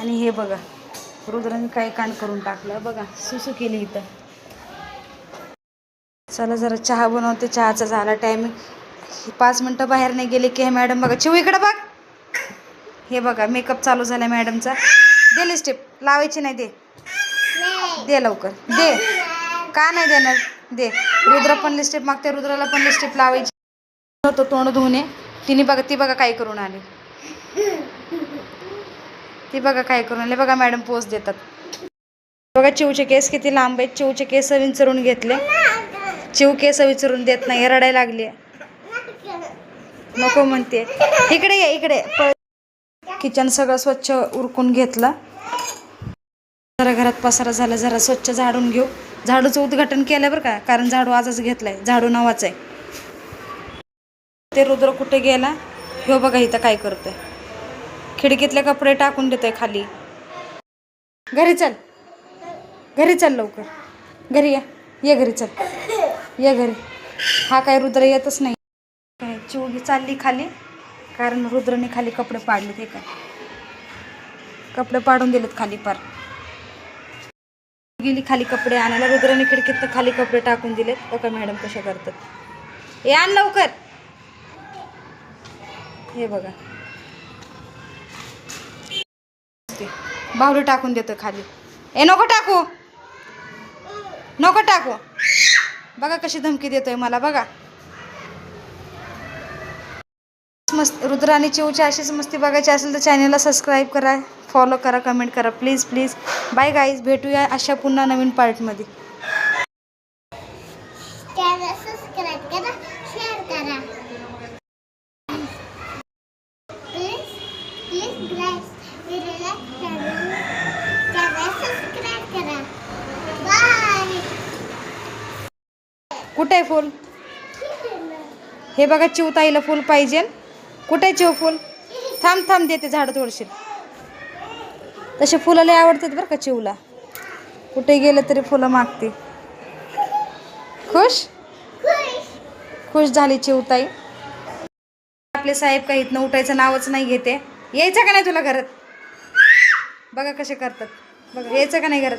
आणि हे बघा रुद्राने काय कांड करून टाकलं बघा, सुसू केली इथं. चला जरा चहा बनवते, चहाचा झाला टायमिंग. 5 मिनटं बाहेर नाही गेले की हे मॅडम बघा, चिऊ इकडं बघ. हे बघा मेकअप चालू झाला मॅडमचा. दे लिपस्टिक लावायची नाही, दे लवकर दे. का नाही देणार, दे. रुद्र पण लिपस्टिक मागते, रुद्राला पण लिपस्टिक लावायची होतं तोंड धुणे. ती बघा काय करून आली, ती बघा काय करून आली. बघा मॅडम पोज देतात. बघा चिऊचे केस किती लांब आहेत. चिऊचे केस विंचरून घेतले. चिऊ केस विचारून देत नाही, रडायला लागली. नको म्हणते. इकडे ये, इकडे. किचन सगळं स्वच्छ उरकून घेतलं. जरा घरात पसारा झाला, जरा स्वच्छ झाडून घेऊ. झाडूचं उद्घाटन केलं बरं का, कारण झाडू आजच घेतलाय. झाडू नावाचं आहे ते. रुद्र कुठे गेला ह्यो बघा इथं काय करतोय. खिडकीतले कपडे टाकून देतोय खाली. घरी चल, घरी चल लवकर, घरी ये घरी चल, ये घरी. हा काय रुद्र येतच नाही. काय चिवगी चालली खाली, कारण रुद्रने खाली कपडे पाडले. ते काय कपडे पाडून दिलेत खाली पार. गेली खाली कपडे आणायला. रुद्राने खिडकीत खाली कपडे टाकून दिलेत. बघा मॅडम कशा करतात. हे आण लवकर. हे बघा बाहुली टाकून देतो खाली. नको टाकू, नको टाकू. बघा कशी धमकी देतोय मला. बघा मस्त. रुद्र आणि चिऊची अशीच मस्ती बघायची असेल तर चॅनलला सबस्क्राईब करा, फॉलो करा, कमेंट करा प्लीज प्लीज. बाय गाईज, भेटूया अशा पुन्हा नवीन पार्टमध्ये. कुठे आहे फूल? हे बघा चिवताईला फूल पाहिजे. कुठे आहे चिव फूल? थांब थांब देते झाड थोडीशी. तसे फुलं लय आवडतात बरं का चिवला. कुठे गेलं तरी फुलं मागते. खुश खुश झाली चिवताई. आपले साहेब काही इथनं उठायचं नावच नाही घेते. यायचं का नाही तुला घरात? बघा कसे करतात. बघा यायचं का नाही घरात.